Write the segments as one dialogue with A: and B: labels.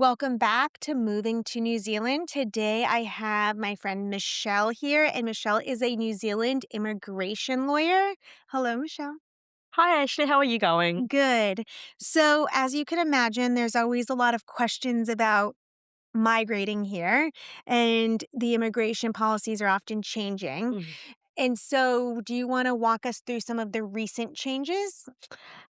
A: Welcome back to Moving to New Zealand. Today I have my friend Michelle here, and Michelle is a New Zealand immigration lawyer. Hello, Michelle.
B: Hi, Ashley. How are you going?
A: Good. So, as you can imagine, there's always a lot of questions about migrating here, and the immigration policies are often changing.
B: Mm.
A: And so, do you want to walk us through some of the recent changes?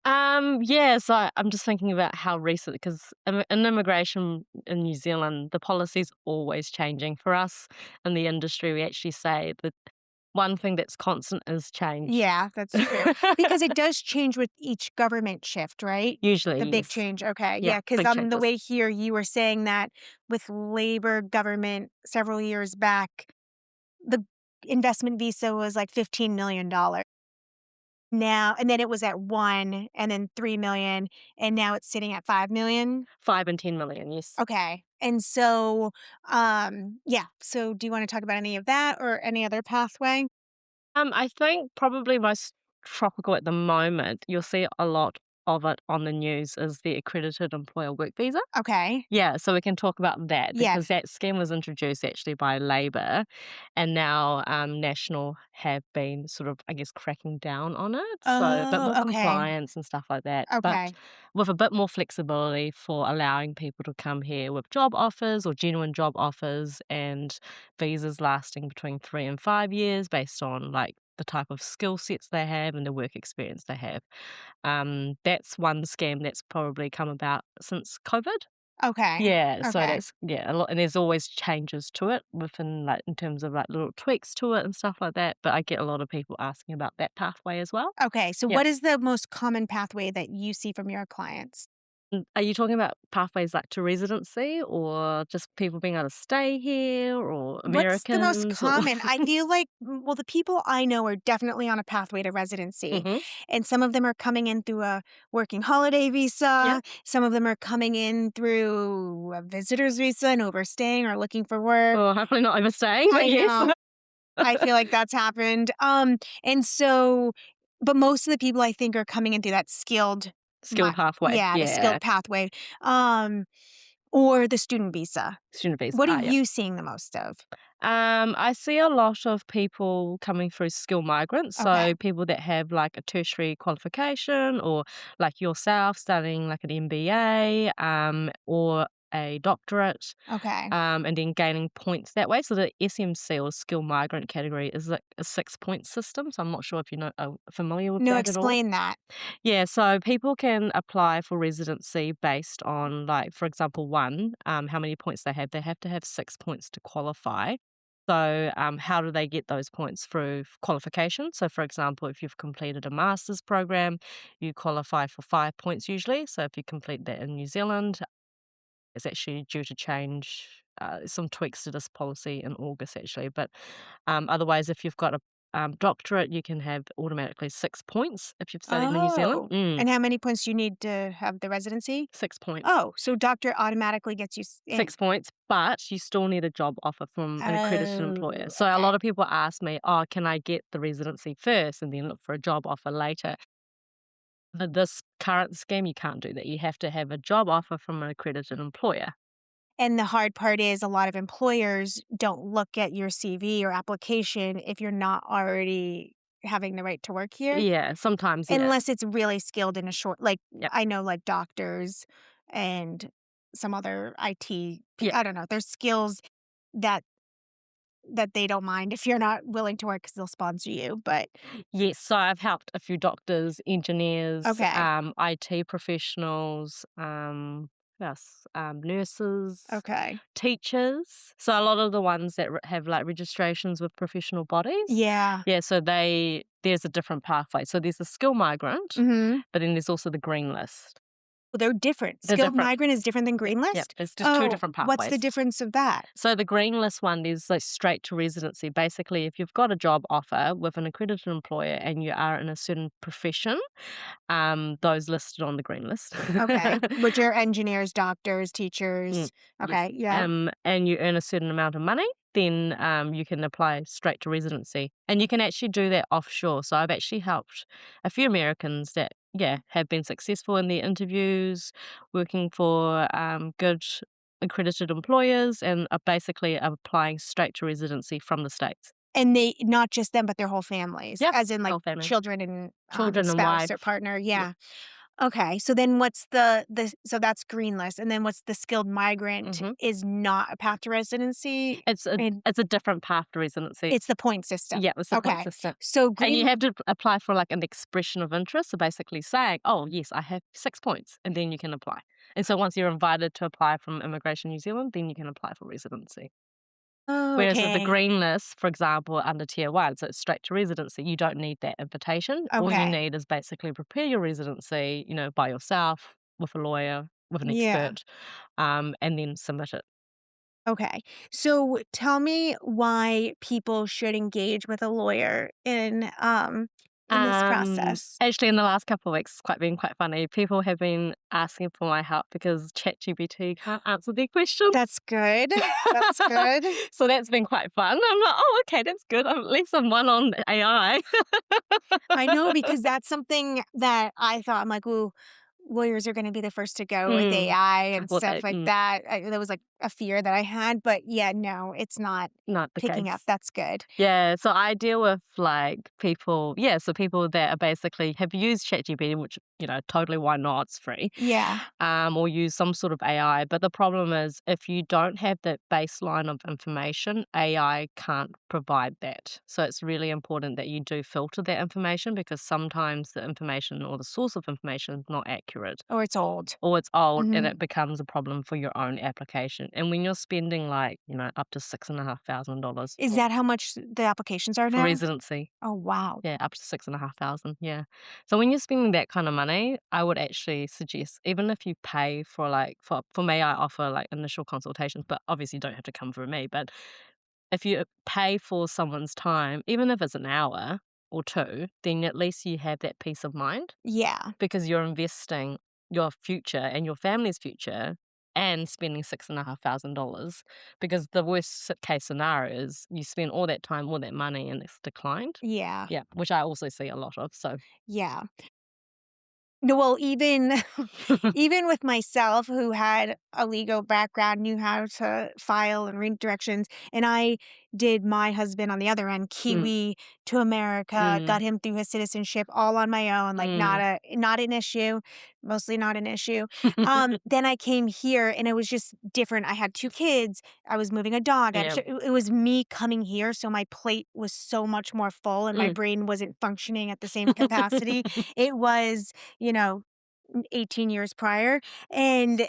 B: Yeah, so I'm just thinking about how recent, because in immigration in New Zealand, the policy's always changing. For us in the industry, we actually say that one thing that's constant is change.
A: Yeah, that's true. Because it does change with each government shift, right?
B: Usually,
A: The big
B: yes.
A: change. Okay.
B: Yeah,
A: Yeah. Because
B: big
A: the
B: changes.
A: way here you were saying that with labor government several years back, the investment visa was like $15 million now, and then it was at 1 and then 3 million, and now it's sitting at 5 million.
B: 5 and 10 million, yes.
A: Okay. And so, yeah. So do you want to talk about any of that or any other pathway?
B: I think probably most tropical at the moment, you'll see a lot of it on the news, is the accredited employer work visa.
A: Okay.
B: Yeah, so we can talk about that
A: Yeah.
B: because that scheme was introduced actually by Labor, and now National have been sort of, I guess, cracking down on it. So a bit more
A: Oh, okay.
B: compliance and stuff like that, but
A: Okay.
B: with a bit more flexibility for allowing people to come here with job offers or genuine job offers and visas lasting between 3 and 5 years based on like the type of skill sets they have and the work experience they have. That's one scheme that's probably come about since COVID.
A: Okay.
B: Yeah, so
A: Okay.
B: that's a lot, and there's always changes to it within, like, in terms of, like, little tweaks to it and stuff like that, but I get a lot of people asking about that pathway as well.
A: Okay, so
B: Yeah.
A: what is the most common pathway that you see from your clients?
B: Are you talking about pathways, like, to residency or just people being able to stay here or
A: What's the most
B: Americans or
A: common? I feel like, well, the people I know are definitely on a pathway to residency,
B: Mhm.
A: and some of them are coming in through a working holiday
B: Yeah.
A: visa. Some of them are coming in through a visitor's visa and overstaying or looking for work.
B: Well, hopefully not overstaying, but
A: I
B: yes.
A: know. I feel like that's happened. And so, but most of the people I think are coming in through that skilled,
B: Skilled pathway,
A: yeah, the
B: yeah.
A: skilled pathway, um, or the student visa.
B: Student visa,
A: What are
B: yeah.
A: you seeing the most of?
B: I see a lot of people coming through skill migrants,
A: Okay.
B: so people that have like a tertiary qualification or like yourself studying like an MBA or a doctorate
A: Okay.
B: and then gaining points that way. So the SMC or skill migrant category is like a 6 point system. So I'm not sure if you know are familiar with
A: No,
B: that at all.
A: explain that.
B: Yeah, so people can apply for residency based on, like, for example, one, how many points they have. They have to have 6 points to qualify. So, how do they get those points? Through qualification. So, for example, if you've completed a master's program, you qualify for 5 points usually. So, if you complete that in New Zealand, it's actually due to change. Some tweaks to this policy in August, actually. But otherwise, if you've got a doctorate, you can have automatically 6 points if you've studied in New Zealand.
A: Oh, and how many points do you need to have the residency?
B: 6 points.
A: Oh, so doctor automatically gets you in.
B: 6 points, but you still need a job offer from an accredited employer.
A: Oh,
B: So a
A: okay.
B: lot of people ask me, "Oh, can I get the residency first and then look for a job offer later?" For this current scheme, you can't do that. You have to have a job offer from an accredited employer.
A: And the hard part is a lot of employers don't look at your CV or application if you're not already having the right to work here,
B: Yeah, sometimes, yeah.
A: unless it's really skilled in a short, like,
B: Yep.
A: I know, like, doctors and some other
B: Yeah.
A: I don't know, there's skills that they don't mind if you're not willing to work because 'cause they'll sponsor you, but
B: Yes, so I've helped a few doctors, engineers,
A: okay,
B: IT professionals, who else? Nurses,
A: okay.
B: teachers. So a lot of the ones that have like registrations with professional bodies.
A: Yeah.
B: Yeah, so there's a different pathway. So there's a skill migrant,
A: Mhm.
B: but then there's also the green list.
A: Well, they're different.
B: They're
A: Skilled
B: different.
A: migrant is different than green
B: Yep,
A: list?
B: there's just two
A: Oh,
B: different
A: what's the
B: pathways.
A: difference of that?
B: So the green list one is like straight to residency. Basically, if you've got a job offer with an accredited employer and you are in a certain profession, those listed on the green list.
A: Okay, which are engineers, doctors,
B: Mm,
A: teachers.
B: yes.
A: Okay, yeah.
B: And you earn a certain amount of money, then you can apply straight to residency. And you can actually do that offshore. So I've actually helped a few Americans that, yeah, have been successful in their interviews, working for good accredited employers and are basically applying straight to residency from the States.
A: And they not just them, but their whole families,
B: Yeah,
A: as in, like,
B: whole family.
A: children and,
B: Children and
A: spouse or
B: wife.
A: partner,
B: Yeah.
A: yeah. Okay, so then what's the so that's green list, and then what's the skilled migrant
B: Mhm.
A: is not a path to residency, and
B: It's a different path to residency.
A: it's the point system.
B: Yeah, it's the point
A: Okay,
B: system.
A: so
B: And you
A: green
B: have to apply for, like, an expression of interest, so basically saying, "Oh, yes, I have 6 points," and then you can apply. And so once you're invited to apply from Immigration New Zealand, then you can apply for residency.
A: Oh,
B: Whereas with the
A: okay,
B: green list, for example, under Tier 1, so it's straight to residency, you don't need that invitation. All you
A: okay,
B: need is basically prepare your residency, by yourself, with a lawyer, with an
A: yeah,
B: expert, and then submit it.
A: okay. So tell me why people should engage with a lawyer in this process.
B: Actually, in the last couple of weeks, it's been quite funny. People have been asking for my help because ChatGPT can't answer their questions.
A: That's good, that's good.
B: So that's been quite fun. I'm like, "Oh, okay, that's good. At least I'm one on AI."
A: I know because that's something that I thought, I'm like, "Ooh, lawyers are gonna be the first to go with
B: Mm.
A: AI
B: I
A: and
B: thought
A: stuff
B: that
A: like that." That was, like, a fear that I had, but yeah, no, it's not
B: not the
A: picking up.
B: case.
A: That's good.
B: Yeah, so I deal with, like, people so people that are basically have used ChatGPT, which, totally why not, it's free,
A: Yeah,
B: or use some sort of AI, but the problem is if you don't have that baseline of information, AI can't provide that. So it's really important that you do filter that information because sometimes the information or the source of information is not accurate
A: or it's old.
B: or it's old and
A: Mhm.
B: it becomes a problem for your own application. And when you're spending, like, up to $6,500
A: Is that how much the applications are
B: for
A: now?
B: residency.
A: Oh, wow.
B: Yeah, up to 6,500, yeah. So when you're spending that kind of money, I would actually suggest even if you pay for, like for me, I offer, like, initial consultations, but obviously you don't have to come through me, but if you pay for someone's time, even if it's an hour or 2, then at least you have that peace of mind
A: Yeah,
B: because you're investing your future and your family's future and spending $6,500 because the case scenario is you spend all that time, all that money, and it's declined.
A: yeah,
B: Yeah, which I also see a lot of, so
A: yeah. No, well, even even with myself who had a legal background, knew how to file and read directions, and I did my husband on the other end,
B: Mm,
A: Kiwi to America,
B: mm,
A: got him through his citizenship all on my own, like
B: mm.
A: not an issue, mostly not an issue. Then I came here and it was just different. I had 2 kids, I was moving a dog, I had
B: Yeah,
A: it was me coming here, so my plate was so much more full and my
B: mm.
A: brain wasn't functioning at the same capacity. It was, you know, 18 years prior, and,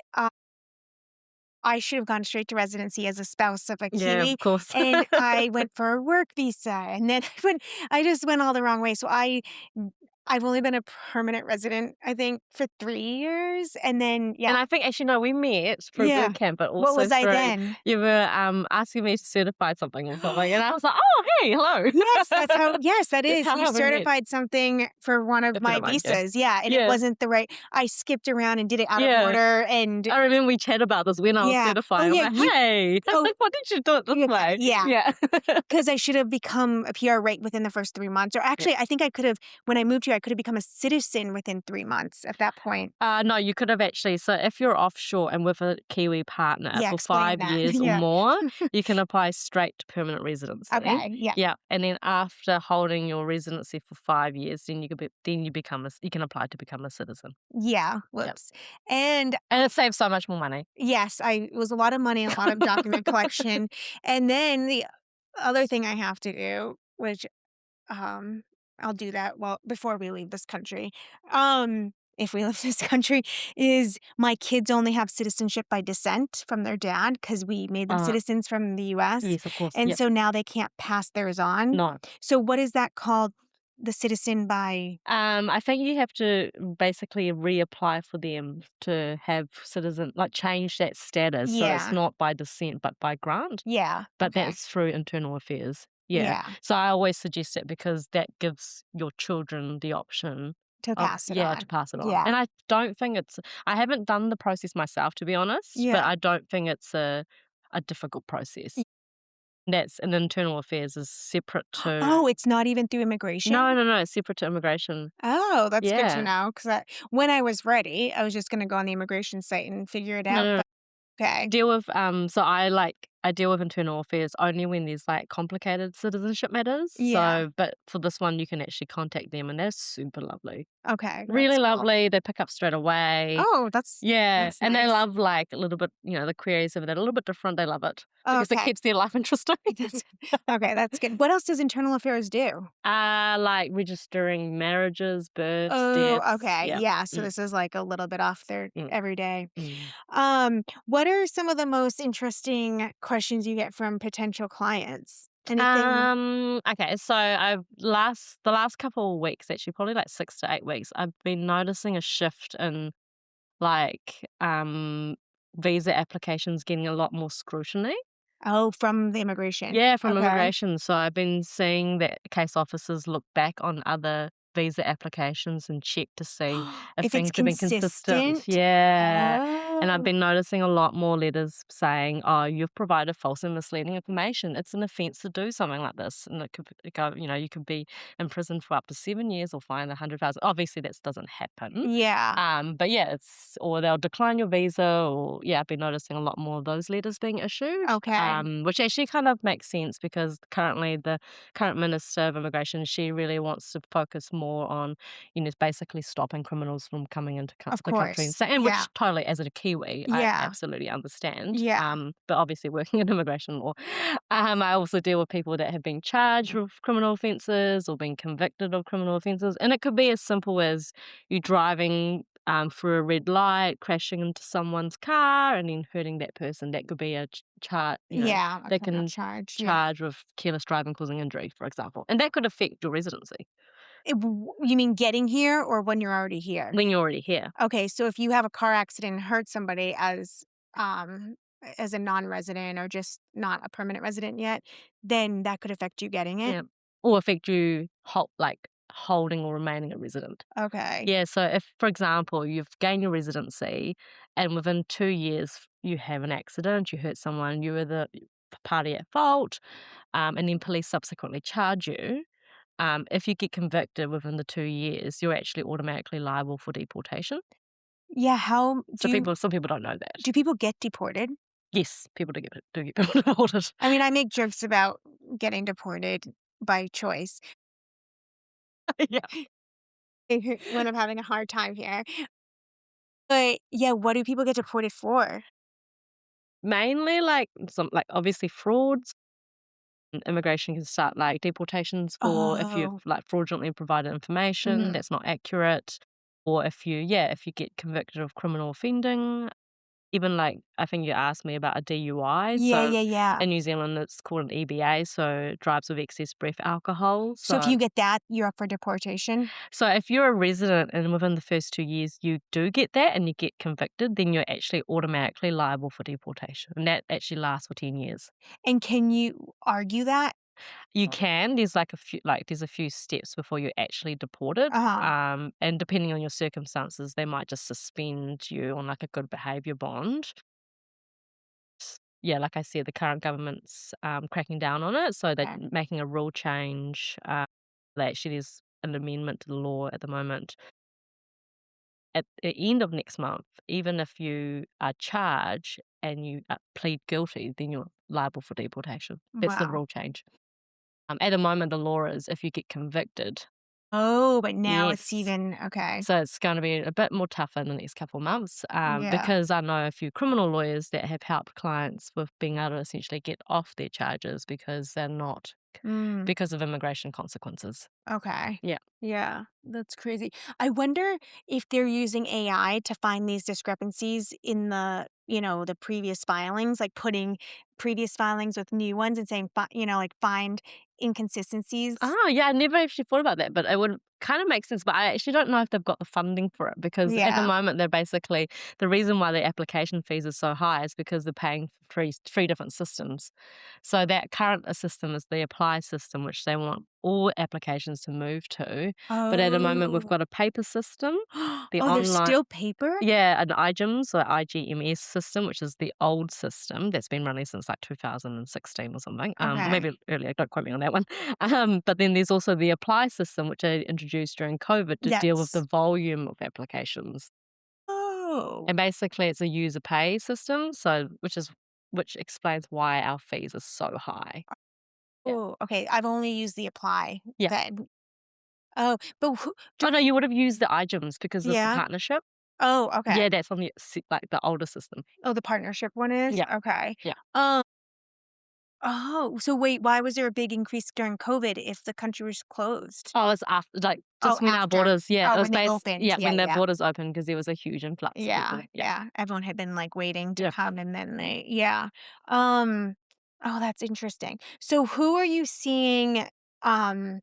A: I should have gone straight to residency as a spouse of a
B: Yeah,
A: Kiwi,
B: of course.
A: and I went for a work visa, and then I just went all the wrong way, so I've only been a permanent resident, I think, for 3 years, and then yeah.
B: And I think actually, no, we met through
A: Yeah.
B: boot camp, but
A: What
B: also
A: was I
B: through
A: then?
B: you were, asking me to certify something or something, and I was like, "Oh, hey, hello."
A: Yes, that
B: That's
A: is. You
B: how we met,
A: certified something for one of
B: if you
A: my
B: don't mind, yeah.
A: visas, yeah, and it
B: Yeah,
A: wasn't the right I skipped around and did it out of
B: yeah.
A: order, and
B: I remember we chat about this when I was
A: yeah. Oh,
B: certifying. I'm
A: yeah,
B: like,
A: you
B: "Hey,
A: oh,
B: why did you do it this
A: okay,
B: way?"
A: yeah.
B: Yeah.
A: 'Cause I should have become a PR right within the first 3 months, or
B: Yeah.
A: actually, I think I could have when I moved here, I could have become a citizen within 3 months at that point.
B: No, you could have actually so if you're offshore and with a Kiwi partner
A: Yeah,
B: for
A: explain
B: 5
A: that.
B: years or
A: Yeah.
B: more, you can apply straight to permanent residency.
A: Okay, yeah.
B: Yeah, and then after holding your residency for 5 years, then you can apply to become a citizen.
A: Yeah,
B: Yeah,
A: whoops. And,
B: and it saves so much more money.
A: yes, it was a lot of money, a lot of document collection, and then the other thing I have to do, which, um, I'll do that, well, before we leave this country, if we leave this country, is my kids only have citizenship by descent from their dad because we made them
B: Uh,
A: citizens from the US,
B: yes, of course.
A: and
B: Yep.
A: so now they can't pass theirs on.
B: No.
A: So what is that called? The citizen by
B: I think you have to basically reapply for them to have like change that status. So it's
A: yeah,
B: not by descent, but by grant.
A: yeah,
B: But
A: okay,
B: that's through internal affairs. Yeah.
A: yeah,
B: So I always suggest it because that gives your children the option
A: to
B: of,
A: pass it
B: yeah, to
A: on.
B: pass it on.
A: Yeah,
B: And I don't think I haven't done the process myself, to be honest, but
A: yeah.
B: I don't think it's a difficult process. That's and internal affairs is separate to,
A: Oh, it's not even through
B: no,
A: immigration?
B: no, no, it's separate to immigration.
A: Oh, that's good to
B: Yeah.
A: know. Because when I was ready, I was just gonna go on the immigration site and figure it
B: No,
A: out,
B: no, no.
A: but Okay.
B: Deal with, I deal with internal affairs only when there's, like, complicated citizenship matters,
A: Yeah.
B: so but for this one, you can actually contact them, and they're super lovely.
A: Okay, that's
B: Really
A: cool.
B: lovely, they pick up straight away.
A: Oh,
B: Yeah,
A: that's
B: and they
A: nice.
B: love, like, a little bit the queries of it are a little bit different, they love it because it
A: Okay.
B: keeps their life interesting.
A: That's okay, that's good. What else does internal affairs do?
B: Like registering marriages, births,
A: Oh,
B: deaths,
A: okay,
B: yeah.
A: yeah, so
B: Mm,
A: this is, like, a little bit off their
B: mm.
A: everyday.
B: Mm.
A: What are some of the most interesting questions you get from potential clients? Anything.
B: Okay, so the last couple of weeks, actually, probably like 6 to 8 weeks, I've been noticing a shift in, like, visa applications getting a lot more scrutiny.
A: Oh, from the immigration.
B: Yeah, from
A: Okay.
B: immigration. So I've been seeing that case officers look back on other visa applications and check to see if
A: If it's
B: things have been consistent.
A: consistent?
B: Yeah. And I've
A: Oh.
B: been noticing a lot more letters saying, "Oh, you've provided false and misleading information. It's an offence to do something like this." And it could go, you could be in prison for up to 7 years or fined 100,000. Obviously, that doesn't happen.
A: Yeah.
B: But yeah, or they'll decline your visa, or yeah, I've been noticing a lot more of those letters being issued,
A: Okay.
B: which actually kind of makes sense because currently the current Minister of Immigration, she really wants to focus more on, basically stopping criminals from coming into
A: Of
B: the country and
A: course.
B: staying, and
A: Yeah.
B: which totally, as a Kiwi, I
A: Yeah.
B: absolutely understand.
A: Yeah.
B: But obviously working in immigration law, I also deal with people that have been charged with criminal offences or been convicted of criminal offences, and it could be as simple as you driving through a red light, crashing into someone's car, and then hurting that person. That could be a charge.
A: Yeah, a
B: They
A: criminal
B: can
A: charge, yeah.
B: charge with careless driving causing injury, for example, and that could affect your residency
A: You mean getting here or when you're already here?
B: when you're already here.
A: Okay, so if you have a car accident and hurt somebody um, as a non-resident or just not a permanent resident yet, then that could affect you getting it?
B: Yeah, or affect you holding or remaining a resident.
A: Okay.
B: Yeah, so if, for example, you've gained your residency and within 2 years you have an accident, you hurt someone, you were the party at fault, and then police subsequently charge you, if you get convicted within the 2 years, you're actually automatically liable for deportation.
A: Yeah, how
B: Some people don't know that.
A: do people get deported?
B: Yes, people do get people deported.
A: I mean, I make jokes about getting deported by choice
B: Yeah.
A: when I'm having a hard time here. But yeah, what do people get deported for?
B: Mainly, obviously frauds. Immigration can start, like, deportations for if you've,
A: Oh,
B: like, fraudulently provided information
A: mhm.
B: that's not accurate, or if you get convicted of criminal offending. Even, like, I think you asked me about a DUI,
A: Yeah,
B: so
A: yeah, yeah.
B: in New Zealand, it's called an EBA, so drives with excess breath alcohol,
A: So if you get that, you're up for deportation?
B: so if you're a resident and within the first 2 years you do get that and you get convicted, then you're actually automatically liable for deportation, and that actually lasts for 10 years.
A: And can you argue that?
B: You can. There's a few steps before you're actually deported.
A: Uh-huh.
B: And depending on your circumstances, they might just suspend you on, like, a good behavior bond. Yeah, like I said, the current government's cracking down on it, so they're
A: Okay.
B: making a rule change. There's an amendment to the law at the moment. At the end of next month, even if you are charged and you plead guilty, then you're liable for deportation. That's the
A: Wow.
B: rule change. At the moment, the law is if you get convicted.
A: Oh, but now it's
B: Yes.
A: even okay.
B: So it's gonna be a bit more tougher in the next couple of months,
A: Yeah.
B: because I know a few criminal lawyers that have helped clients with being able to essentially get off their charges because they're not
A: Mm,
B: because of immigration consequences.
A: okay.
B: Yeah.
A: Yeah, that's crazy. I wonder if they're using AI to find these discrepancies in the previous filings, like putting previous filings with new ones and saying, like find inconsistencies.
B: Oh, yeah, I never actually thought about that, but it would kind of make sense, but I actually don't know if they've got the funding for it because at the
A: Yeah.
B: moment they're basically the reason why the application fees are so high is because they're paying for three different systems. So that current system is the apply system, which they want all applications to move to. But at the moment we've
A: Oh.
B: got a paper system, the
A: Oh, there's
B: online
A: still paper?
B: yeah, an iGEMS or IGMS system, which is the old system that's been running since like 2016 or something.
A: Okay.
B: Maybe earlier, don't quote me on that one. But then there's also the Apply system, which I introduced during COVID to deal with the
A: Yes.
B: volume of applications.
A: Oh.
B: And basically it's a user pay system, so which explains why our fees are so high. Yeah.
A: Oh, okay, I've only used the apply
B: Yeah.
A: then. Oh, but who
B: Oh,
A: do
B: no, you would have used the iGEMS because of the
A: yeah?
B: partnership.
A: Oh, okay.
B: Yeah, that's on like, the older system.
A: Oh, the partnership one is?
B: Yeah,
A: Okay.
B: yeah.
A: Um, oh, so wait, why was there a big increase during COVID if the country was closed?
B: Oh, it's after like,
A: Oh,
B: just when our
A: after.
B: borders yeah,
A: Oh,
B: it was
A: when they opened. Yeah,
B: when their
A: yeah.
B: borders opened because there was a huge influx of
A: Yeah,
B: people. Yeah.
A: yeah. Everyone had been, like, waiting to
B: Yeah.
A: come and then they yeah. Um, oh, that's interesting. So who are you seeing, um,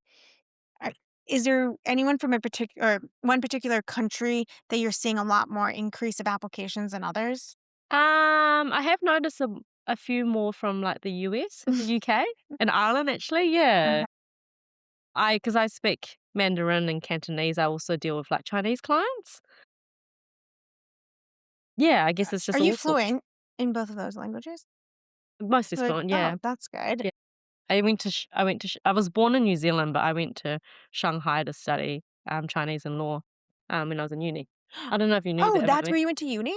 A: are is there anyone from a particular one particular country that you're seeing a lot more increase of applications than others?
B: I have noticed a few more from, like, the US and the UK and Ireland, actually, yeah.
A: Okay.
B: Because I speak Mandarin and Cantonese, I also deal with, like, Chinese clients. Yeah, I guess it's
A: Are
B: just
A: you
B: all sorts.
A: fluent in both of those languages?
B: Mostly
A: Good.
B: fluent,
A: Oh,
B: yeah.
A: that's good.
B: Yeah. I was born in New Zealand, but I went to Shanghai to study, Chinese and law, when I was in uni. I don't know if you knew
A: Oh,
B: that about
A: that's
B: me.
A: where you went to uni?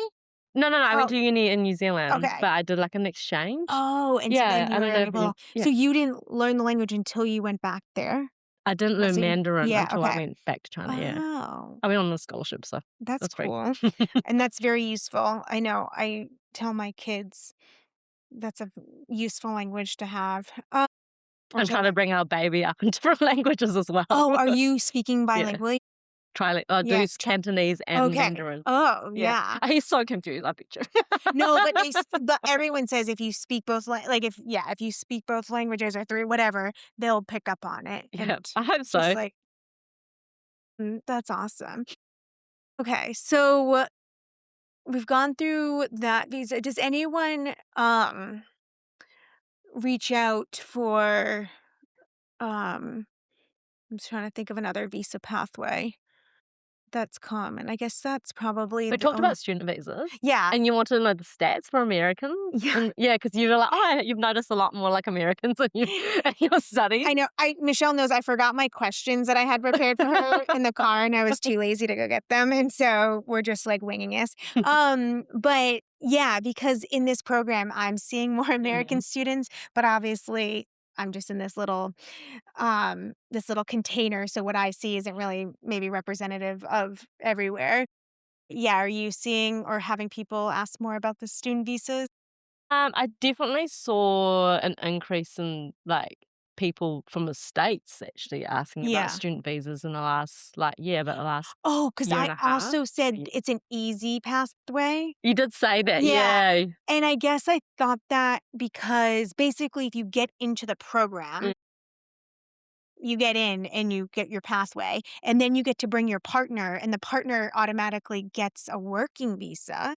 B: No, no, no, I went
A: Oh,
B: to uni in New Zealand,
A: okay.
B: but I did, like, an exchange.
A: Oh, and so then
B: Yeah,
A: you
B: I
A: were
B: don't know if you
A: able
B: yeah.
A: so you didn't learn the language until you went back there?
B: I didn't learn
A: So you
B: Mandarin
A: yeah,
B: until I
A: okay.
B: went back to China, yeah.
A: Oh,
B: I went on a scholarship, so
A: that's
B: that's free.
A: cool, and that's very useful. I know, I tell my kids that's a useful language to have, or
B: I'm
A: to
B: trying to
A: learn.
B: bring our baby up in different languages as well.
A: Oh, are you speaking
B: Yeah.
A: bilingually?
B: Do
A: Yes,
B: Cantonese and
A: okay.
B: Mandarin.
A: Oh,
B: Yeah.
A: yeah.
B: He's so confused, I picture.
A: No, but everyone says if you speak both like, if yeah, if you speak both languages or 3 whatever, they'll pick up on it,
B: Yeah,
A: and
B: I hope
A: just
B: so.
A: like, that's awesome. Okay, so we've gone through that visa. Does anyone, reach out for, um I'm just trying to think of another visa pathway that's common. I guess that's probably
B: We
A: the
B: talked
A: only
B: about student visas,
A: yeah,
B: and you wanted to know the stats for Americans,
A: yeah.
B: and yeah, because you were like, "Oh, you've noticed a lot more like Americans in in your studies."
A: I know. I Michelle knows I forgot my questions that I had prepared for her in the car, and I was too lazy to go get them, and so we're just, like, winging this. But yeah, because in this program, I'm seeing more American
B: Mhm.
A: students, but obviously, I'm just in this little container, so what I see isn't really maybe representative of everywhere. Yeah, are you seeing or having people ask more about the student visas?
B: I definitely saw an increase in, like, people from the States actually asking about
A: Yeah.
B: student visas in the last, like yeah, about the last
A: Oh, because
B: year
A: I
B: and a half.
A: also said
B: Ye
A: it's an easy pathway.
B: You did say that,
A: Yeah,
B: yeah.
A: and I guess I thought that because basically if you get into the program,
B: Mm.
A: you get in and you get your pathway, and then you get to bring your partner, and the partner automatically gets a working visa.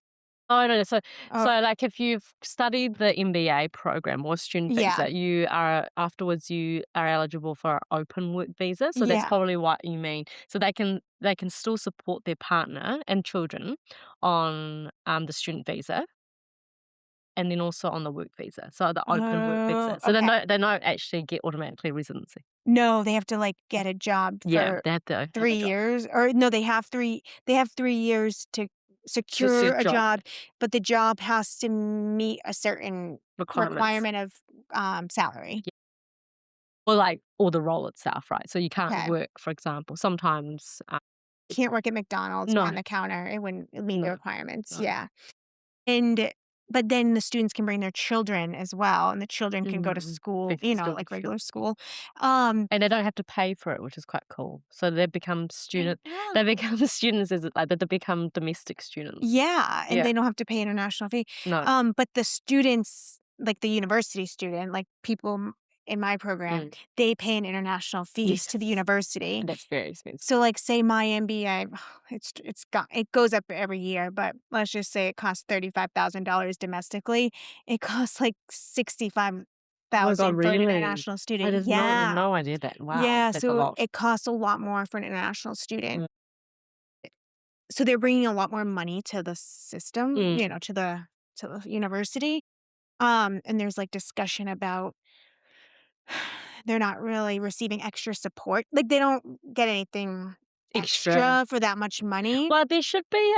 B: Oh, no, no,
A: Oh,
B: like, if you've studied the MBA program or student
A: yeah,
B: visa, you are afterwards, you are eligible for a open work visa, so that's
A: yeah.
B: probably what you mean. So they can still support their partner and children on, the student visa, and then also on the work visa, so the open work
A: Oh,
B: visa. So
A: okay.
B: they don't actually get automatically residency.
A: No, they have to, like, get a job
B: Yeah,
A: for
B: they have to have
A: 3
B: a job.
A: years, or no, they have 3 years to
B: It's a
A: secure a
B: job
A: job, but the job has to meet a certain
B: requirements.
A: requirement of, salary.
B: Yeah. Or, like or the role itself, right? So you can't
A: Okay.
B: work, for example, sometimes,
A: Can't work at McDonald's
B: no,
A: behind the counter, it wouldn't meet the
B: no,
A: requirements,
B: no.
A: yeah. And but then the students can bring their children as well, and the children can go to
B: Mm,
A: school,
B: it's still
A: like
B: difficult.
A: regular school. Um,
B: And they don't have to pay for it, which is quite cool. So
A: I know.
B: they become students as like, they become domestic students.
A: Yeah, and
B: Yeah.
A: they don't have to pay international fee.
B: No.
A: But the students, like the university student, like people in my program,
B: Mm.
A: they pay an international fees to the
B: Yes.
A: university.
B: And that's very expensive.
A: So, like, say my MBA, it goes up every year, but let's just say it costs $35,000 domestically. It costs like
B: Oh my god,
A: 65,000 for an
B: really?
A: international
B: I
A: student.
B: did not have
A: Yeah,
B: no idea that. Wow,
A: yeah.
B: that's a
A: So
B: lot.
A: it costs a lot more for an international student.
B: Mm.
A: So they're bringing a lot more money to the system,
B: Mm.
A: to the university. And there's like discussion about they're not really receiving extra support. Like they don't get anything
B: Extra.
A: extra for that much money.
B: Well, there should be,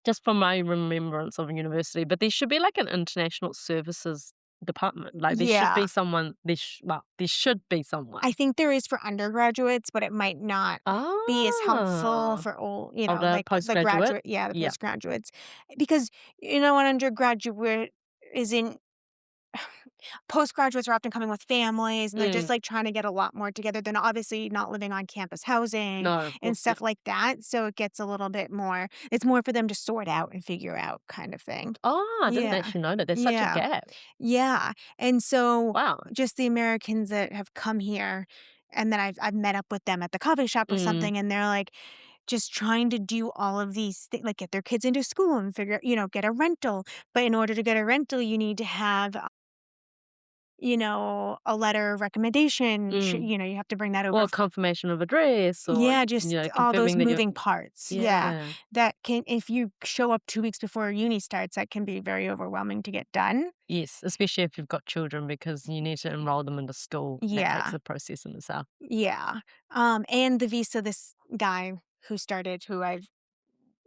B: just from my remembrance of university, but there should be, like, an international services department, like, there should
A: Yeah.
B: be someone well, there should be someone.
A: I think there is for undergraduates, but it might not be as helpful
B: Ah,
A: for you know,
B: older
A: like the
B: postgraduate?
A: graduate, yeah, the
B: Yeah.
A: postgraduates. Because, you know, an undergraduate isn't postgraduates are often coming with families and they're just
B: Mm.
A: like trying to get a lot more together. They're obviously not living on campus housing
B: No, of
A: and
B: course, yeah.
A: stuff like that. So it gets a little bit more, it's more for them to sort out and figure out kind of thing.
B: Oh, I didn't
A: Yeah.
B: actually know that. There's such a
A: Yeah.
B: gap.
A: Yeah. And so
B: Wow.
A: just the Americans that have come here and then I've met up with them at the coffee shop or
B: Mm,
A: something and they're like just trying to do all of these things, like get their kids into school and figure, you know, get a rental. But in order to get a rental, you need to have you know, a letter of recommendation,
B: mm.
A: you know, you have to bring that over
B: Or confirmation of address or,
A: yeah, just all those
B: confirming that you're
A: moving parts, yeah,
B: yeah.
A: that can if you show up 2 weeks before uni starts, that can be very overwhelming to get done.
B: Yes, especially if you've got children because you need to enroll them into school. That takes
A: Yeah,
B: a process in itself.
A: yeah, and the visa this guy who I've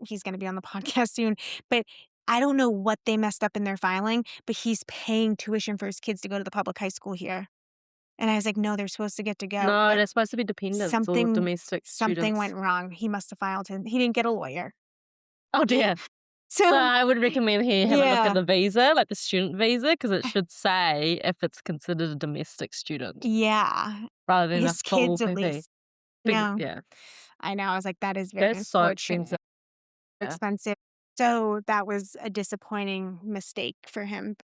A: he's gonna be on the podcast soon, but I don't know what they messed up in their filing, but he's paying tuition for his kids to go to the public high school here, and I was like, "No, they're supposed to get to go,"
B: No,
A: but
B: they're supposed to be dependents or
A: something
B: domestic
A: something
B: students.
A: went wrong. He must have filed him he didn't get a lawyer.
B: Oh, dear. So
A: So
B: I would recommend he have a look at
A: yeah,
B: the visa, like the student visa, because it should say if it's considered a domestic student
A: yeah,
B: rather than a
A: his
B: full
A: kids at
B: PP.
A: least.
B: Big
A: Yeah,
B: yeah.
A: I know, I was like, "That is very
B: That's so expensive.
A: unfortunate,
B: Yeah.
A: expensive." So, that was a disappointing mistake for him.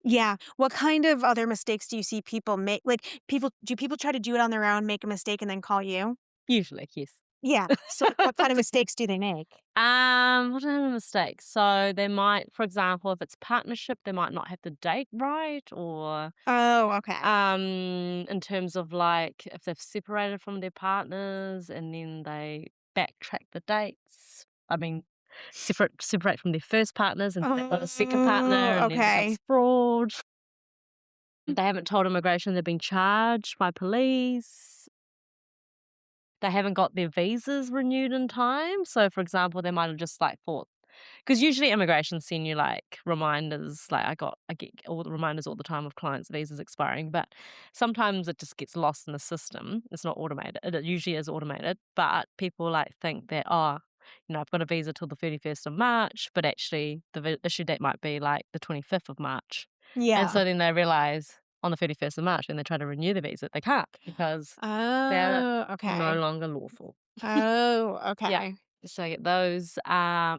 A: Yeah, what kind of other mistakes do you see people make? Like, people try to do it on their own, make a mistake, and then call you?
B: Usually, yes.
A: Yeah, so, like, what kind of mistakes do they make?
B: What are the mistakes? So they might, for example, if it's partnership, they might not have the date right, or
A: Oh, okay.
B: in terms of like if they've separated from their partners and then they backtrack the dates. I mean, separate from their first partners and they've got a second partner,
A: Oh,
B: and then it becomes
A: okay.
B: fraud. They haven't told immigration they've been charged by police. They haven't got their visas renewed in time. So, for example, they might have just like thought, because usually immigration send you like reminders. Like I get all the reminders all the time of clients' visas expiring, but sometimes it just gets lost in the system. It's not automated. It usually is automated, but people like think that I've got a visa till the 31st of March, but actually the issue date might be like the 25th of March, and
A: Yeah.
B: so then they realize on the 31st of March when they try to renew the visa, they can't because they're
A: Oh,
B: no
A: okay.
B: longer lawful.
A: Oh,
B: Yeah.
A: okay.
B: So I get those. I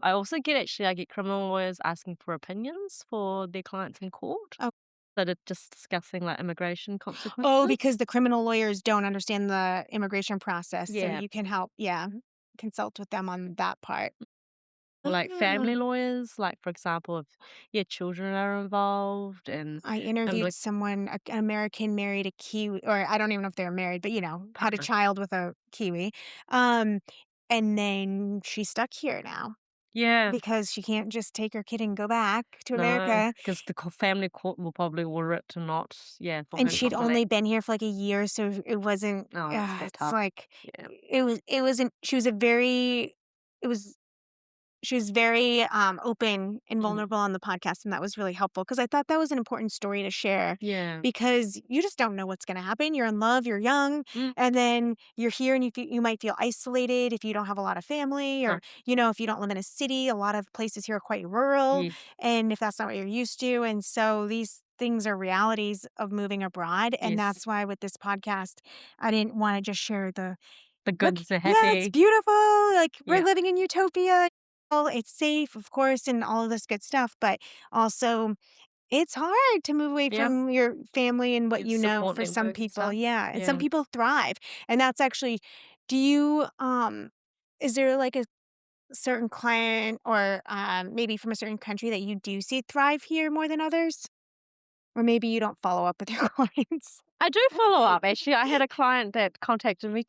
B: get criminal lawyers asking for opinions for their clients in court
A: Oh
B: that are just discussing like immigration
A: oh,
B: consequences.
A: because the criminal lawyers don't understand the immigration process, so
B: Yeah.
A: you can help yeah, consult with them on that part.
B: Or like family
A: Oh.
B: lawyers, like for example, if children are involved
A: I
B: and
A: interviewed
B: like
A: someone, an American married a Kiwi or I don't even know if they were married, but, you know, had a
B: partner.
A: child with a Kiwi, um, and then she's stuck here now
B: Yeah.
A: because she can't just take her kid and go back to
B: No,
A: America,
B: because the family court will probably order it to not, for
A: and
B: her
A: she'd
B: not to leave.
A: only been here for, like, a year, so it wasn't
B: Oh, that's a bit
A: it's
B: tough.
A: like
B: Yeah.
A: it wasn't she was a very it was she was very, open and
B: Mhm.
A: vulnerable on the podcast, and that was really helpful because I thought that was an important story to share
B: Yeah.
A: because you just don't know what's gonna happen. You're in love, you're young,
B: Mm.
A: and then you're here and you might feel isolated if you don't have a lot of family
B: Sure.
A: or, you know, if you don't live in a city. A lot of places here are quite rural,
B: Yes.
A: and if that's not what you're used to, and so these things are realities of moving abroad, and
B: Yes.
A: that's why with this podcast, I didn't wanna just share the
B: The
A: look,
B: good, the
A: yeah, it's
B: happy.
A: beautiful, like, we're
B: Yeah.
A: living in utopia. Well, it's safe, of course, and all of this good stuff, but also it's hard to move away
B: Yeah.
A: from your family and what
B: Your
A: you know
B: support
A: for some
B: network and
A: people,
B: stuff.
A: yeah, and some
B: Yeah.
A: people thrive, and that's actually do you, is there, like, a certain client or, maybe from a certain country that you do see thrive here more than others? Or maybe you don't follow up with your clients?
B: I do follow up, actually. I had a client that contacted me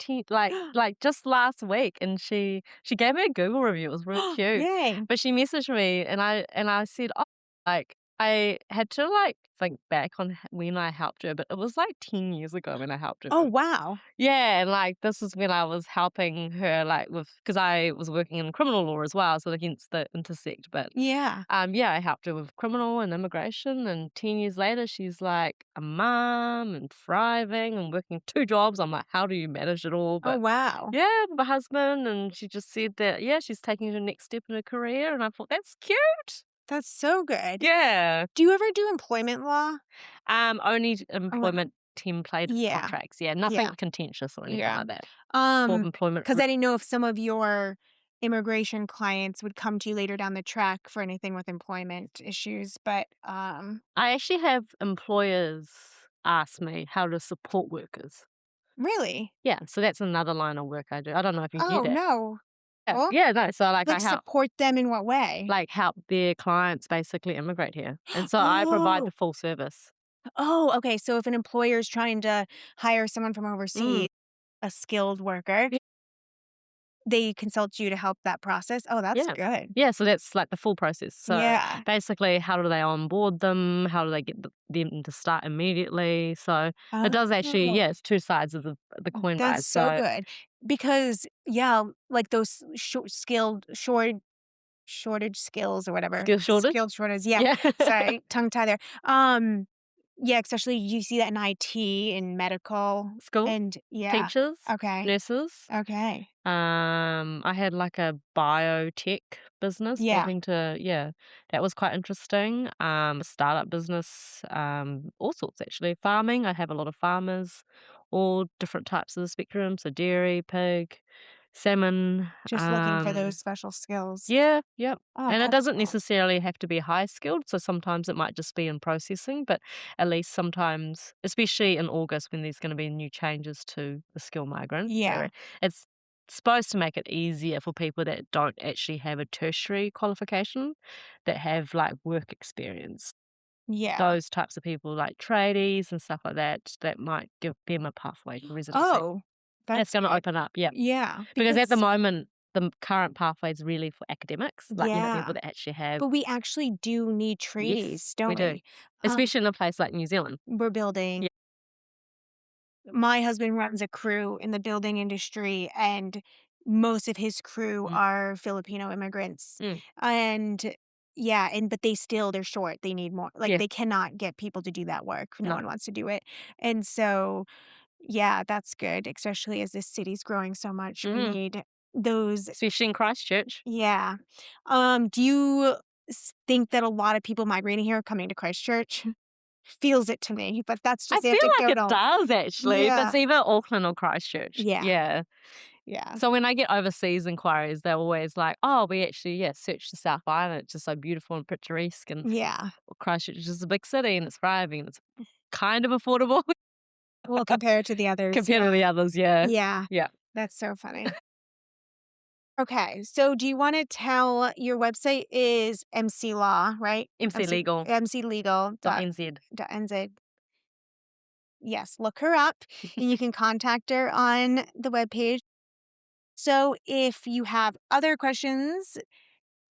B: just last week, and she gave me a Google review. It was really cute.
A: Yay.
B: But she messaged me and I said, "Oh," like, I had to, like, think back on when I helped her, but it was like 10 years ago when I helped her.
A: Oh, wow.
B: Yeah, and, like, this is when I was helping her, like, with because I was working in criminal law as well, so against the intersect, but,
A: Yeah.
B: yeah, I helped her with criminal and immigration, and 10 years later, she's, like, a mom and thriving and working 2 jobs. I'm like, "How do you manage it all?"
A: Oh,
B: But,
A: wow.
B: yeah, with my husband, and she just said that, yeah, she's taking her next step in her career, and I thought, "That's cute."
A: That's so good.
B: Yeah.
A: Do you ever do employment law?
B: Only
A: Oh,
B: employment template
A: yeah.
B: contracts, yeah,
A: Yeah.
B: nothing contentious or anything
A: Yeah.
B: like that, or
A: Um,
B: employment
A: because I didn't know if some of your immigration clients would come to you later down the track for anything with employment issues, but,
B: I actually have employers ask me how to support workers.
A: really?
B: Yeah, so that's another line of work I do. I don't know if you knew
A: Oh,
B: that.
A: no.
B: Yeah,
A: Well,
B: yeah, no, so, like, I
A: like,
B: help
A: support them in what way?
B: help their clients basically immigrate here, and so I provide the
A: Oh.
B: full service.
A: Oh, okay, so if an employer is trying to hire someone from
B: Mm.
A: overseas, a skilled worker,
B: Yeah.
A: they consult you to help that process? Oh, that's
B: Yeah.
A: good.
B: Yeah, so that's, like, the full process. So,
A: Yeah.
B: basically, how do they onboard them? How do they get them to start immediately? So, it does actually,
A: Oh.
B: yeah, it's 2 sides of the coin,
A: That's
B: guys.
A: so
B: So,
A: good because, yeah, like those shortage skills or whatever,
B: skill shortage?
A: skilled shortage, yeah,
B: Yeah.
A: sorry, tongue tie there. Yeah, especially you see that in IT, in medical,
B: School,
A: and yeah,
B: teachers,
A: okay,
B: nurses.
A: okay,
B: I had like a biotech business
A: yeah,
B: wanting to, yeah, that was quite interesting. A startup business, all sorts actually. Farming, I have a lot of farmers, all different types of the spectrum. So dairy, pig, salmon.
A: just looking for those special skills.
B: Yeah, yep.
A: Oh,
B: And it
A: that's
B: doesn't
A: cool.
B: necessarily have to be high skilled. So sometimes it might just be in processing, but at least sometimes, especially in August when there's going to be new changes to the skill migrant,
A: Yeah,
B: it's supposed to make it easier for people that don't actually have a tertiary qualification, that have like work experience.
A: yeah.
B: Those types of people, like tradies and stuff like that, that might give them a pathway to residency.
A: Oh,
B: And it's
A: that's
B: going to
A: good.
B: open up, yeah.
A: Yeah,
B: Because at the
A: because
B: moment, the current pathway is really for academics, like, people
A: yeah,
B: that actually have.
A: but we actually do need
B: Yes,
A: treaties,
B: we
A: don't
B: do.
A: we?
B: Especially in a place like New Zealand.
A: We're building
B: Yeah.
A: My husband runs a crew in the building industry, and most of his crew
B: Mm,
A: are Filipino immigrants.
B: mm,
A: And yeah, but they're short. They need more. Like
B: yeah,
A: they cannot get people to do that work. No
B: no.
A: one wants to do it. And so, yeah, that's good, especially as this city's growing so much. We
B: Mhm.
A: need those.
B: Especially in Christchurch.
A: Yeah. Do you think that a lot of people migrating here are coming to Christchurch? Feels it to me, but that's
B: I
A: just
B: feel like it
A: anecdotal.
B: does actually, but
A: Yeah.
B: it's either Auckland or Christchurch.
A: Yeah.
B: Yeah.
A: Yeah.
B: So when I get overseas inquiries, they're always like, "Oh, we actually, yeah, searched the South Island. It's just so beautiful and picturesque, and
A: Yeah.
B: Christchurch is just a big city and it's thriving and it's kind of affordable
A: Well, compared to the others,
B: compared to
A: yeah.
B: the others." Yeah.
A: Yeah.
B: Yeah.
A: That's so funny. Okay, so do you wanna tell your website is MC Law, right?
B: mclegal.nz.
A: mclegal dot NZ. Yes, look her up, and you can contact her on the webpage. So if you have other questions,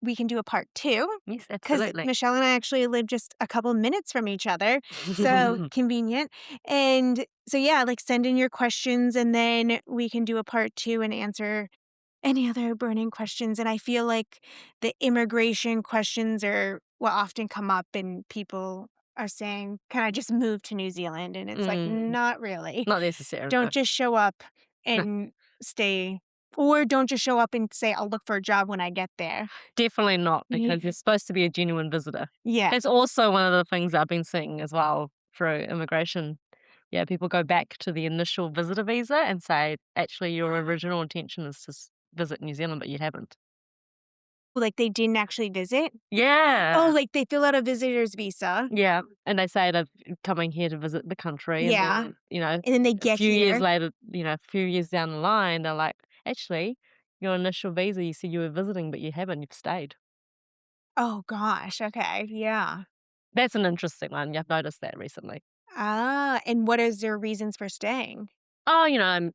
A: we can do a part 2
B: Yes,
A: because
B: absolutely.
A: Michelle and I actually live just a couple minutes from each other, so convenient. And so, yeah, like, send in your questions, and then we can do a part 2 and answer any other burning questions. And I feel like the immigration questions are what often come up, and people are saying, "Can I just move to New Zealand?" And it's like,
B: Mm,
A: "Not really.
B: not necessarily,
A: Don't
B: no.
A: just show up
B: No,
A: and stay, or don't just show up and say, 'I'll look for a job when I get there.'"
B: definitely not,
A: Ye
B: because you're supposed to be a genuine visitor.
A: Yeah.
B: That's also one of the things I've been seeing as well through immigration. Yeah, people go back to the initial visitor visa and say, "Actually, your original intention is to visit New Zealand, but you haven't."
A: Like, they didn't actually visit? Oh,
B: Yeah.
A: like, they fill out a visitor's visa.
B: Yeah, and they say they're coming here to visit the country, and
A: Yeah,
B: then,
A: and then they
B: a
A: get
B: few years
A: here.
B: later, a few years down the line, they're like, "Actually, your initial visa, you said you were visiting, but you haven't, you've stayed."
A: Oh gosh, okay, yeah.
B: That's an interesting one. Yeah, I've noticed that recently.
A: Ah, and what is their reasons for staying?
B: Oh, I'm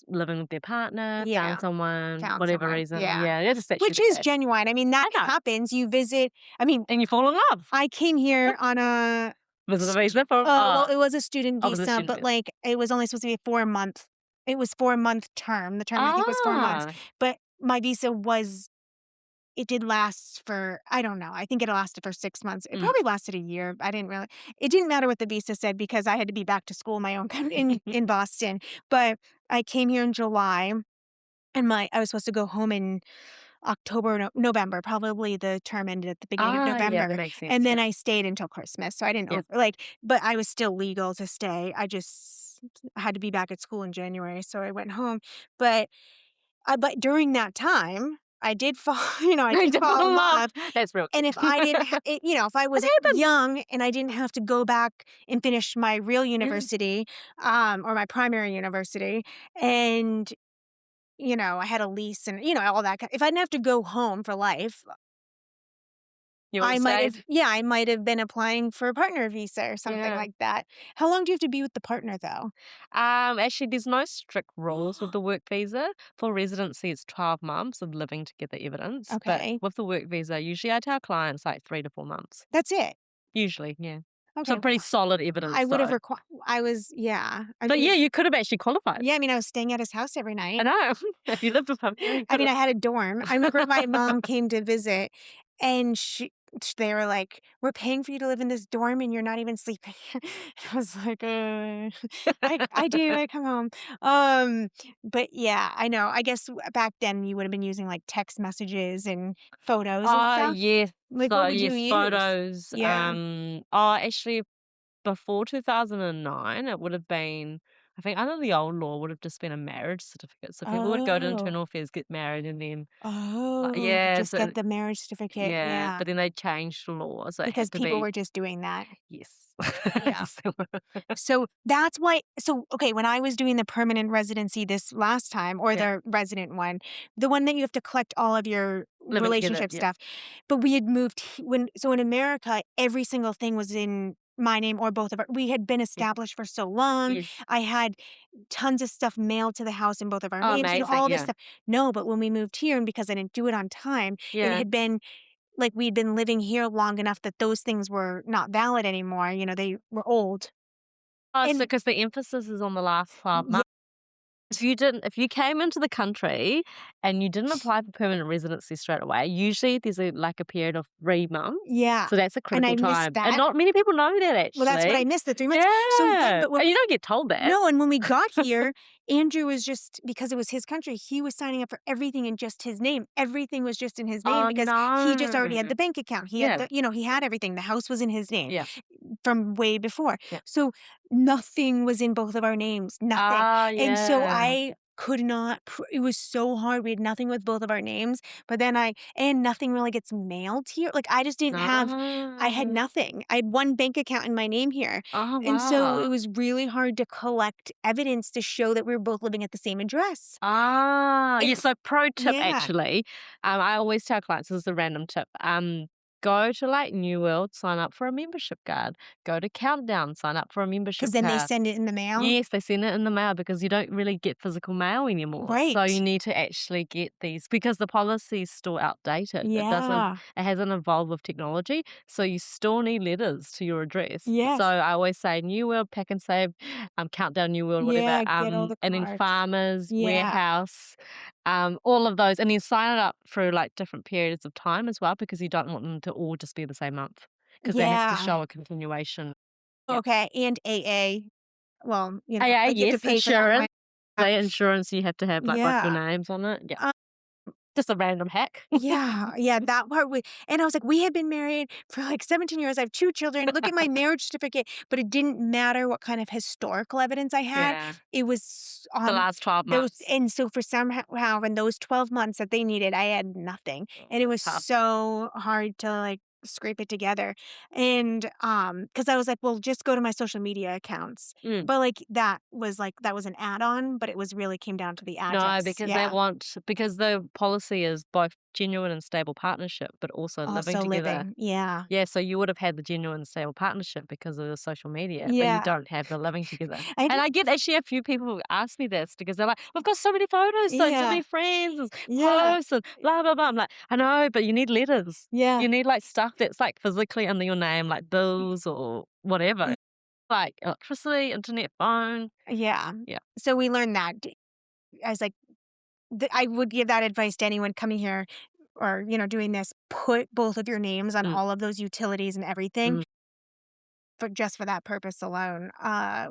B: living with their partner, found
A: Yeah,
B: someone,
A: found
B: whatever
A: someone,
B: reason.
A: yeah.
B: Yeah, that's actually
A: Which
B: the
A: is
B: case.
A: genuine. I mean, that
B: I know,
A: happens. You visit I mean,
B: and you fall in love.
A: I came here on a
B: Visitor visa from
A: Well, it was a student
B: oh, was it
A: visa,
B: student
A: but,
B: visa?
A: like, it was only supposed to be a 4-month it was 4-month term. The term, I think, was 4 months,
B: Ah,
A: but my visa was it did last for I don't know, I think it lasted for 6 months. It
B: mm.
A: probably lasted a year. I didn't really it didn't matter what the visa said because I had to be back to school in my own in Boston, but I came here in July, and my I was supposed to go home in October, November, probably the term ended at the beginning of
B: Ah, yeah, that
A: November,
B: makes sense,
A: and
B: yeah.
A: then I stayed until Christmas, so I didn't
B: Yeah.
A: but I was still legal to stay. I just had to be back at school in January, so I went home, but but during that time, I did fall I
B: I
A: did
B: did
A: fall
B: fall
A: in
B: in love.
A: love,
B: That's real
A: and if
B: cute.
A: I didn't if I
B: It
A: wasn't
B: happens.
A: young and I didn't have to go back and finish my real
B: Yeah.
A: university, or my primary university, and, I had a lease and, all that if I didn't have to go home for life,
B: You would've stayed?
A: I might have been applying for a partner visa or something
B: Yeah.
A: like that. How long do you have to be with the partner, though?
B: Actually, there's no strict rules with the work visa. For residency, it's 12 months of living together evidence, but
A: Okay.
B: with the work visa, usually I tell clients, like, 3 to 4 months.
A: That's it?
B: Usually, yeah.
A: Okay.
B: Some pretty solid evidence,
A: I would have
B: though.
A: required. I was yeah. I
B: But, yeah,
A: mean
B: you could have actually qualified.
A: yeah, I mean, I was staying at his house every
B: I
A: night.
B: know. If you lived with him, yeah, you
A: I mean,
B: could've.
A: I had a dorm. I remember my mom came to visit, and they were like, "We're paying for you to live in this dorm, and you're not even sleeping." I was like, I do. I come home." But yeah, I know. I guess back then you would have been using like text messages and photos and
B: Oh,
A: stuff.
B: yes.
A: Like,
B: So,
A: what would you
B: yes,
A: use?
B: photos,
A: Yeah.
B: actually, before 2009, it would have been I think under the old law, would have just been a marriage certificate. So people would go to
A: Oh.
B: internal affairs, get married, and then
A: Oh,
B: yeah,
A: just
B: so
A: get the marriage certificate.
B: yeah,
A: Yeah,
B: but then they changed the law, so it
A: because
B: had to
A: people
B: be
A: were just doing that.
B: yes.
A: Yeah.
B: Yes, they were.
A: So that's why okay, when I was doing the permanent residency this last time or
B: Yeah,
A: the resident one, the one that you have to collect all of your
B: living together,
A: relationship
B: yeah,
A: stuff, but we had moved in America, every single thing was in my name or both of our we had been
B: yeah,
A: established for so long.
B: yes.
A: I had tons of stuff mailed to the house in both of our
B: Oh,
A: names,
B: amazing,
A: all this
B: yeah,
A: stuff. No, but when we moved here and because I didn't do it on time, it
B: yeah.
A: had been like we'd been living here long enough that those things were not valid anymore, they were old.
B: Oh, so
A: And
B: because the emphasis is on the last 12
A: yeah.
B: months. If you came into the country and you didn't apply for permanent residency straight away, usually there's like a period of 3 months,
A: Yeah,
B: so that's a
A: and I
B: critical
A: missed
B: time, and
A: that.
B: not many people know that
A: Well, that's what I
B: actually.
A: missed, the 3 months. So then
B: Yeah,
A: but when
B: and you don't get told that.
A: no, and when we got here, Andrew was just because it was his country, he was signing up for everything in just his name. Everything was just in his name
B: Oh,
A: because he just already had
B: no.
A: the bank account. He had
B: Yeah,
A: he had everything. The house was in his name
B: yeah,
A: from way before.
B: yeah.
A: So nothing was in both of our names, nothing.
B: Ah,
A: And so
B: yeah.
A: I could not it was so hard. We had nothing with both of our names, but then and nothing really gets mailed here. Like I just didn't have I had
B: Ah.
A: nothing. I had one bank account in my name here.
B: Oh,
A: And so it
B: wow.
A: was really hard to collect evidence to show that we were both living at the same address.
B: Ah, yeah,
A: And
B: so pro tip
A: yeah,
B: actually, I always tell clients, this is a random tip, go to, like, New World, sign up for a membership card. Go to Countdown, sign up for a
A: because
B: membership
A: then they
B: card.
A: send it in the mail.
B: Yes, they send it in the mail because you don't really get physical mail anymore. So you
A: Right.
B: need to actually get these because the policy is still outdated.
A: Yeah.
B: It hasn't evolved with technology. So you still need letters to your address. So
A: Yes.
B: I always say New World, Pack and Save, Countdown New World, whatever.
A: Yeah, get all the
B: And then
A: cards.
B: Farmers,
A: Yeah.
B: Warehouse, all of those. And then sign it up for like different periods of time as well because you don't want them to all just be the same month because that has to
A: Yeah.
B: show a continuation. Yeah.
A: Okay, and AA. Well,
B: AA,
A: like, you have to
B: yes,
A: pay for that one.
B: insurance.
A: Uh,
B: The insurance, you have to have, like, both your
A: yeah.
B: names on it. Yeah.
A: Uh,
B: Just a random hack.
A: yeah, yeah, that part we and I was like, "We have been married for, like, 17 years, I have 2 children, look at my marriage certificate," but it didn't matter what kind of historical evidence I had,
B: Yeah.
A: it was
B: The
A: on
B: last 12
A: those
B: months.
A: and so for somehow in those 12 months that they needed, I had nothing, and it was
B: Tough.
A: so hard to, like, scrape it together, and, because I was like, "Well, just go to my social media accounts,"
B: Mm.
A: but, that was an add-on, but it was really came down to the
B: No,
A: address,
B: because
A: yeah.
B: because the policy is both genuine and stable partnership, but also living
A: Also
B: together.
A: living, yeah.
B: Yeah, so you would have had the genuine stable partnership because of the social media, but you
A: Yeah.
B: don't have the living together.
A: I
B: And
A: did
B: I get actually a few people who ask me this because they're like, "We've got so many photos, so
A: yeah,
B: many friends and
A: yeah,
B: posts and blah, blah, blah." I'm like, "I know, but you need letters.
A: yeah.
B: You need, like, stuff that's, like, physically under your name, like bills or whatever, like electricity, internet, phone.
A: Yeah.
B: Yeah.
A: So we learned that. I was like, I would give that advice to anyone coming here or, doing this. Put both of your names on
B: Mm,
A: all of those utilities and everything
B: mm,
A: for just for that purpose alone,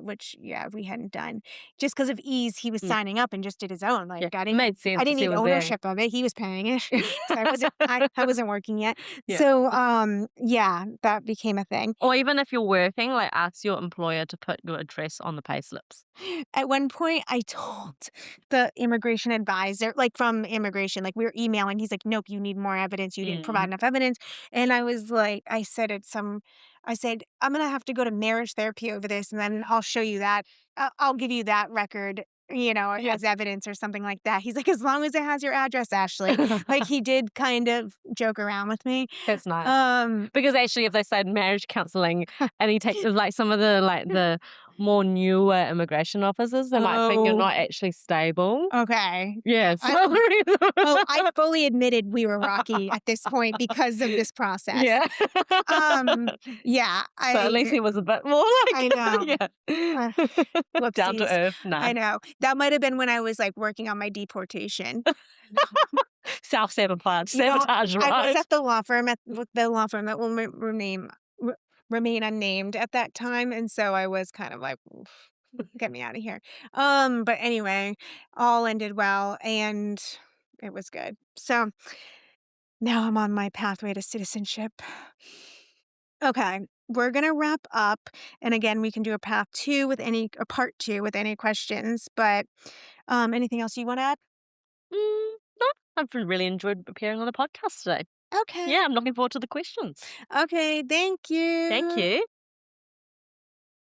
A: which, yeah, we hadn't done. Just because of ease, he was
B: mm.
A: signing up and just did his own. Like,
B: Yeah, it made sense
A: I didn't
B: because he
A: need
B: was there.
A: ownership of it. He was paying it because I wasn't working yet.
B: Yeah.
A: So, yeah, that became a thing.
B: Or even if you're working, like, ask your employer to put your address on the payslips.
A: At one point, I told the immigration advisor, like from immigration, like we were emailing. He's like, "Nope, you need more evidence. You didn't provide
B: Mhm.
A: enough evidence." And I was like, I said, "I'm gonna have to go to marriage therapy over this, and then I'll show you that. I'll give you that record."
B: Yeah.
A: As evidence or something like that. He's like, as long as it has your address, Ashley. Like he did kind of joke around with me.
B: That's nice.
A: Um,
B: Because actually if they said marriage counselling and he takes like, some of the, like, the more newer immigration officers, they might think you're
A: oh,
B: not actually stable.
A: okay.
B: Yeah,
A: I
B: so
A: Oh, I fully admitted we were rocky at this point because of this process.
B: Yeah.
A: Um, yeah,
B: So at least he was a bit more
A: I
B: like
A: know.
B: yeah.
A: Uh,
B: Down to
A: whoopsies.
B: earth,
A: I
B: nice.
A: know. That might have been when I was, like, working on my deportation.
B: Self-sabotage,
A: You know,
B: sabotage,
A: I was
B: right?
A: at the law firm with the law firm that will remain unnamed at that time, and so I was kind of like, "Oof, get me out of here." But anyway, all ended well, and it was good. So, now I'm on my pathway to citizenship. Okay, we're gonna wrap up, and again, we can do a part 2 with any questions, but, anything else you wanna add?
B: No, I've really enjoyed appearing on the podcast today.
A: Okay.
B: Yeah, I'm looking forward to the questions.
A: Okay, thank
B: Thank
A: you.
B: you.